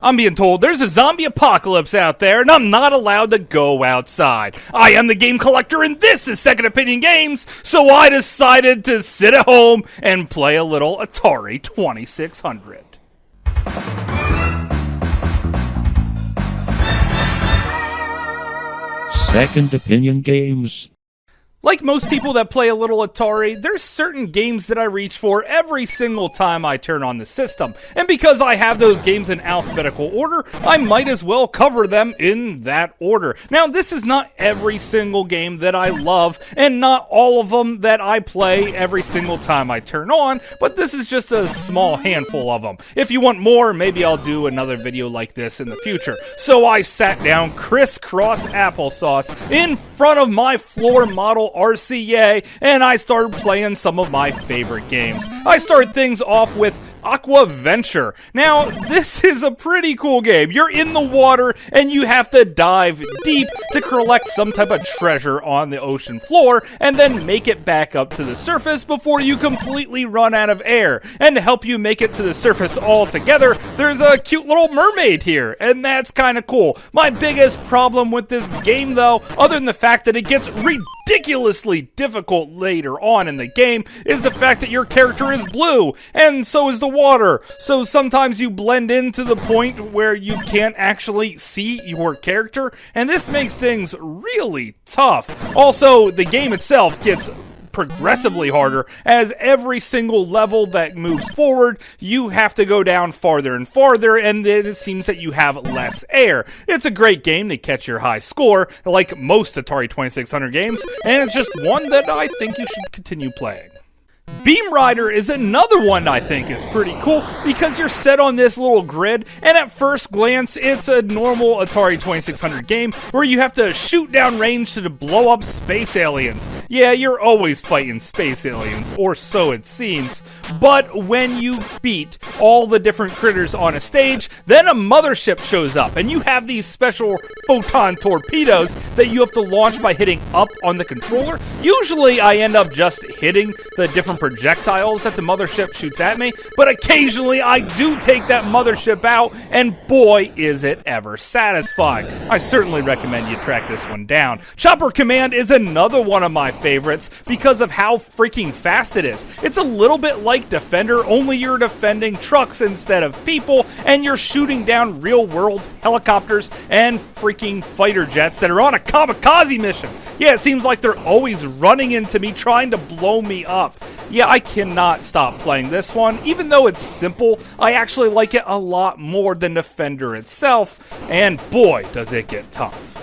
I'm being told there's a zombie apocalypse out there, and I'm not allowed to go outside. I am the game collector, and this is Second Opinion Games, so I decided to sit at home and play a little Atari 2600. Second Opinion Games. Like most people that play a little Atari, there's certain games that I reach for every single time I turn on the system. And because I have those games in alphabetical order, I might as well cover them in that order. Now, this is not every single game that I love, and not all of them that I play every single time I turn on, but this is just a small handful of them. If you want more, maybe I'll do another video like this in the future. So I sat down crisscross applesauce in front of my floor model RCA, and I started playing some of my favorite games. I started things off with Aqua Venture. Now, this is a pretty cool game. You're in the water, and you have to dive deep to collect some type of treasure on the ocean floor, and then make it back up to the surface before you completely run out of air. And to help you make it to the surface altogether, there's a cute little mermaid here, and that's kind of cool. My biggest problem with this game, though, other than the fact that it gets ridiculously difficult later on in the game, is the fact that your character is blue, and so is the water. So sometimes you blend in to the point where you can't actually see your character, and this makes things really tough. Also, the game itself gets progressively harder, as every single level that moves forward, you have to go down farther and farther, and then it seems that you have less air. It's a great game to catch your high score, like most Atari 2600 games, and it's just one that I think you should continue playing. Beam Rider is another one I think is pretty cool because you're set on this little grid, and at first glance it's a normal Atari 2600 game where you have to shoot down range to blow up space aliens. Yeah, you're always fighting space aliens, or so it seems, but when you beat all the different critters on a stage, then a mothership shows up, and you have these special photon torpedoes that you have to launch by hitting up on the controller. Usually I end up just hitting the different projectiles that the mothership shoots at me, but occasionally I do take that mothership out, and boy is it ever satisfying. I certainly recommend you track this one down. Chopper Command is another one of my favorites because of how freaking fast it is. It's a little bit like Defender, only you're defending trucks instead of people, and you're shooting down real world helicopters and freaking fighter jets that are on a kamikaze mission. Yeah, it seems like they're always running into me trying to blow me up. Yeah, I cannot stop playing this one. Even though it's simple, I actually like it a lot more than Defender itself, and boy, does it get tough.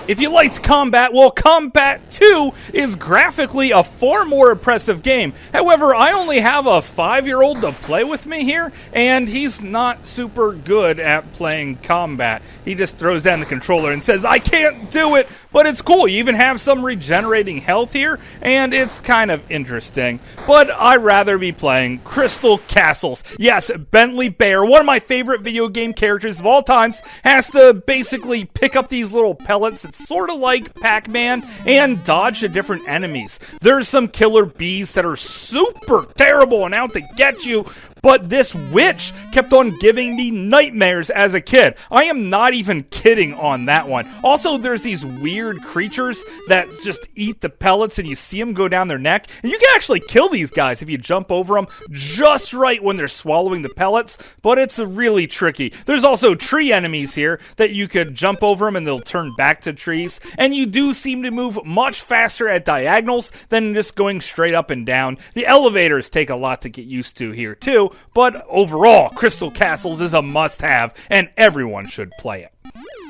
If you liked Combat, well, Combat 2 is graphically a far more impressive game. However, I only have a 5-year-old to play with me here, and he's not super good at playing Combat. He just throws down the controller and says, I can't do it, but it's cool. You even have some regenerating health here, and it's kind of interesting. But I'd rather be playing Crystal Castles. Yes, Bentley Bear, one of my favorite video game characters of all times, has to basically pick up these little pellets. It's sort of like Pac-Man, and dodge the different enemies. There's some killer bees that are super terrible and out to get you, but this witch kept on giving me nightmares as a kid. I am not even kidding on that one. Also, there's these weird creatures that just eat the pellets, and you see them go down their neck, and you can actually kill these guys if you jump over them just right when they're swallowing the pellets, but it's really tricky. There's also tree enemies here that you could jump over them and they'll turn back to trees, and you do seem to move much faster at diagonals than just going straight up and down. The elevators take a lot to get used to here too, but overall, Crystal Castles is a must-have, and everyone should play it.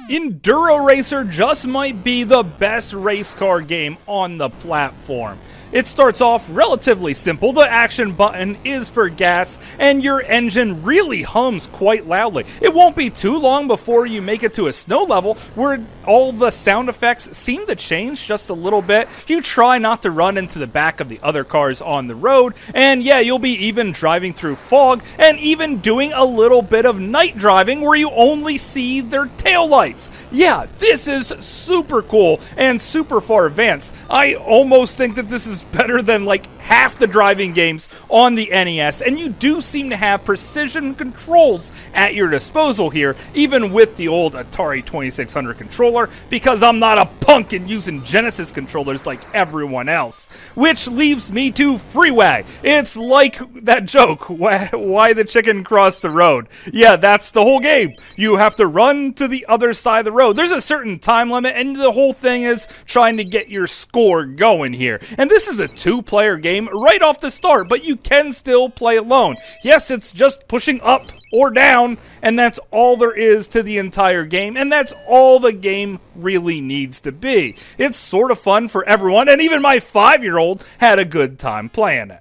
Enduro Racer just might be the best race car game on the platform. It starts off relatively simple. The action button is for gas, and your engine really hums quite loudly. It won't be too long before you make it to a snow level where all the sound effects seem to change just a little bit. You try not to run into the back of the other cars on the road, and yeah, you'll be even driving through fog and even doing a little bit of night driving where you only see their taillights. lights. Yeah, this is super cool and super far advanced. I almost think that this is better than like half the driving games on the NES, and you do seem to have precision controls at your disposal here, even with the old Atari 2600 controller, because I'm not a punk and using Genesis controllers like everyone else. Which leaves me to Freeway. It's like that joke, why the chicken crossed the road. Yeah, that's the whole game. You have to run to the other side of the road. There's a certain time limit, and the whole thing is trying to get your score going here. And this is a two-player game right off the start, but you can still play alone. Yes, it's just pushing up or down, and that's all there is to the entire game, and that's all the game really needs to be. It's sort of fun for everyone, and even my 5-year-old had a good time playing it.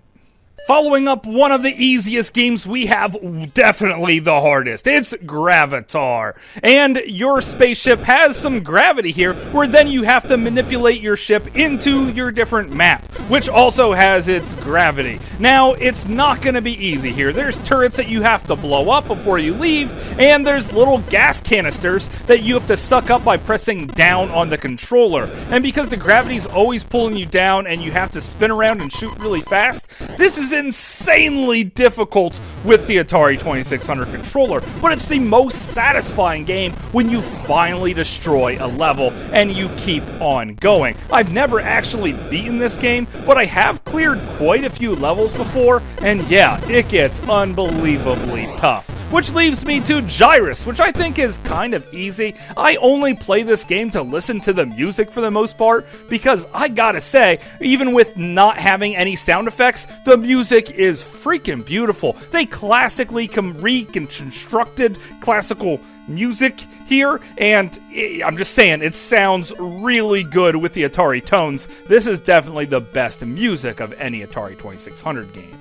Following up one of the easiest games we have, definitely the hardest. It's Gravitar. And your spaceship has some gravity here, where then you have to manipulate your ship into your different map, which also has its gravity. Now, it's not going to be easy here. There's turrets that you have to blow up before you leave, and there's little gas canisters that you have to suck up by pressing down on the controller. And because the gravity's always pulling you down and you have to spin around and shoot really fast, this is insanely difficult with the Atari 2600 controller, but it's the most satisfying game when you finally destroy a level and you keep on going. I've never actually beaten this game, but I have cleared quite a few levels before, and yeah, it gets unbelievably tough. Which leaves me to Yars, which I think is kind of easy. I only play this game to listen to the music for the most part, because I gotta say, even with not having any sound effects, the music is freaking beautiful. They classically reconstructed classical music here, and I'm just saying, it sounds really good with the Atari tones. This is definitely the best music of any Atari 2600 game.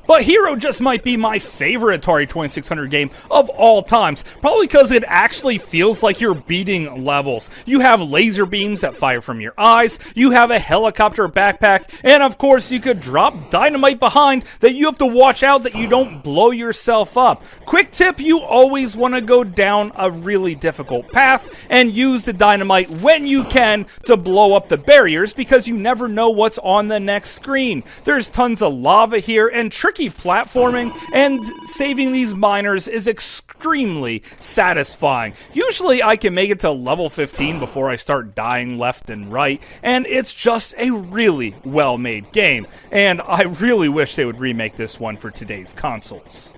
But H.E.R.O just might be my favorite Atari 2600 game of all times, probably because it actually feels like you're beating levels. You have laser beams that fire from your eyes, you have a helicopter backpack, and of course you could drop dynamite behind that you have to watch out that you don't blow yourself up. Quick tip, you always want to go down a really difficult path and use the dynamite when you can to blow up the barriers, because you never know what's on the next screen. There's tons of lava here, and tricky platforming and saving these miners is extremely satisfying. Usually I can make it to level 15 before I start dying left and right, and it's just a really well-made game, and I really wish they would remake this one for today's consoles.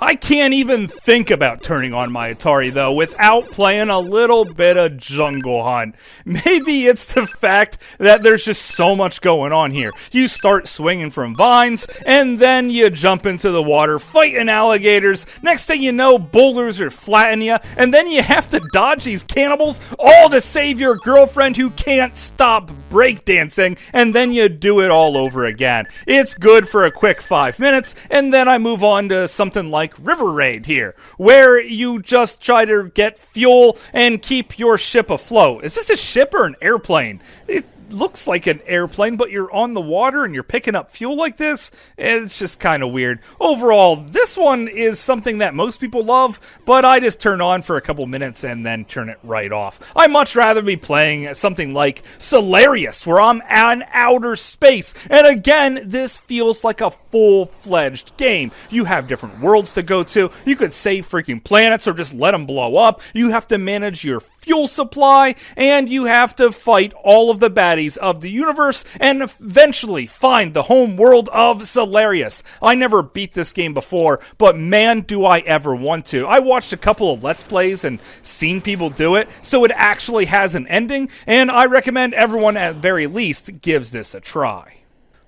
I can't even think about turning on my Atari, though, without playing a little bit of Jungle Hunt. Maybe it's the fact that there's just so much going on here. You start swinging from vines, and then you jump into the water, fighting alligators. Next thing you know, boulders are flattening you, and then you have to dodge these cannibals, all to save your girlfriend who can't stop breakdancing, and then you do it all over again. It's good for a quick 5 minutes, and then I move on to something like River Raid here, where you just try to get fuel and keep your ship afloat. Is this a ship or an airplane? It looks like an airplane, but you're on the water and you're picking up fuel like this. It's just kind of weird. Overall, this one is something that most people love, but I just turn on for a couple minutes and then turn it right off. I'd much rather be playing something like Solarius, where I'm in outer space, and again, this feels like a full-fledged game. You have different worlds to go to, you could save freaking planets or just let them blow up, you have to manage your fuel supply, and you have to fight all of the baddies of the universe and eventually find the home world of Solarius. I never beat this game before, but man, do I ever want to. I watched a couple of Let's Plays and seen people do it, so it actually has an ending, and I recommend everyone at very least gives this a try.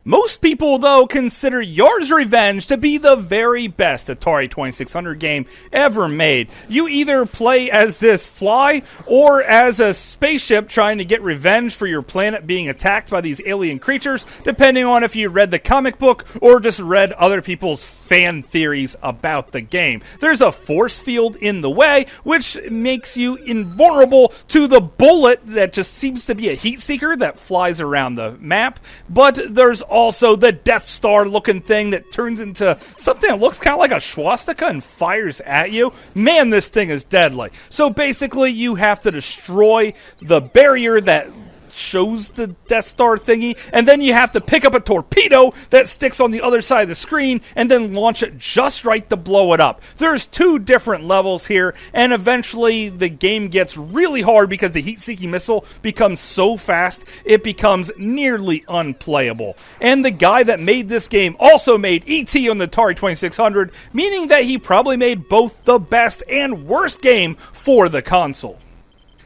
Most people, though, consider Yars Revenge to be the very best Atari 2600 game ever made. You either play as this fly or as a spaceship trying to get revenge for your planet being attacked by these alien creatures, depending on if you read the comic book or just read other people's fan theories about the game. There's a force field in the way, which makes you invulnerable to the bullet that just seems to be a heat seeker that flies around the map, but there's also the Death Star looking thing that turns into something that looks kind of like a swastika and fires at you. Man, this thing is deadly. So basically you have to destroy the barrier that shows the Death Star thingy, and then you have to pick up a torpedo that sticks on the other side of the screen and then launch it just right to blow it up. There's 2 different levels here, and eventually the game gets really hard because the heat-seeking missile becomes so fast it becomes nearly unplayable. And the guy that made this game also made E.T. on the Atari 2600, meaning that he probably made both the best and worst game for the console.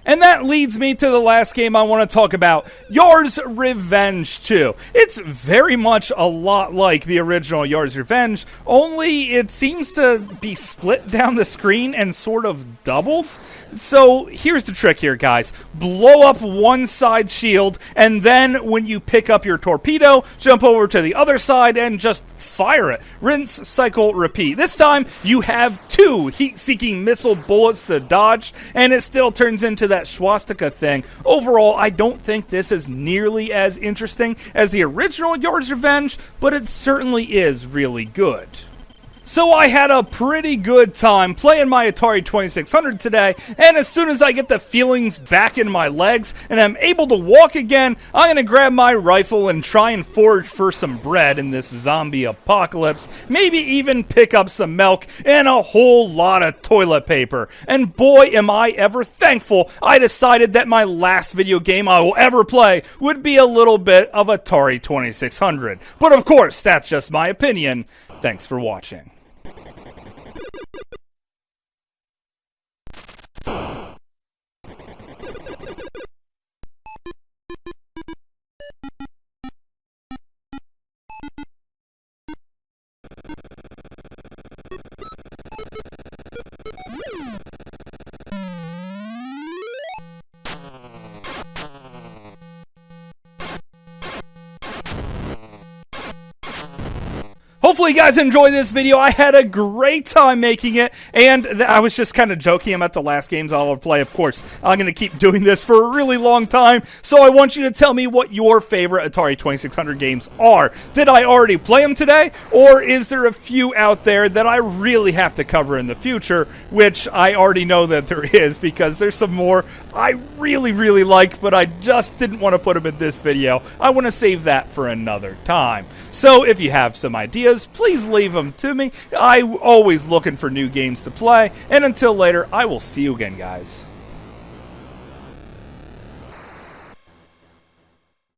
And that leads me to the last game I want to talk about, Yars Revenge 2. It's very much a lot like the original Yars Revenge, only it seems to be split down the screen and sort of doubled. So here's the trick here, guys. Blow up one side shield, and then when you pick up your torpedo, jump over to the other side and just fire it. Rinse, cycle, repeat. This time, you have 2 heat-seeking missile bullets to dodge, and it still turns into that swastika thing. Overall, I don't think this is nearly as interesting as the original Yars Revenge, but it certainly is really good. So I had a pretty good time playing my Atari 2600 today, and as soon as I get the feelings back in my legs and I'm able to walk again, I'm going to grab my rifle and try and forage for some bread in this zombie apocalypse, maybe even pick up some milk and a whole lot of toilet paper. And boy, am I ever thankful I decided that my last video game I will ever play would be a little bit of Atari 2600. But of course, that's just my opinion. Thanks for watching. Hopefully you guys enjoyed this video. I had a great time making it, and I was just kind of joking about the last games I'll ever play. Of course, I'm going to keep doing this for a really long time, so I want you to tell me what your favorite Atari 2600 games are. Did I already play them today, or is there a few out there that I really have to cover in the future, which I already know that there is, because there's some more I really like, but I just didn't want to put them in this video. I want to save that for another time. So if you have some ideas, please leave them to me. I'm always looking for new games to play, and until later, I will see you again, guys.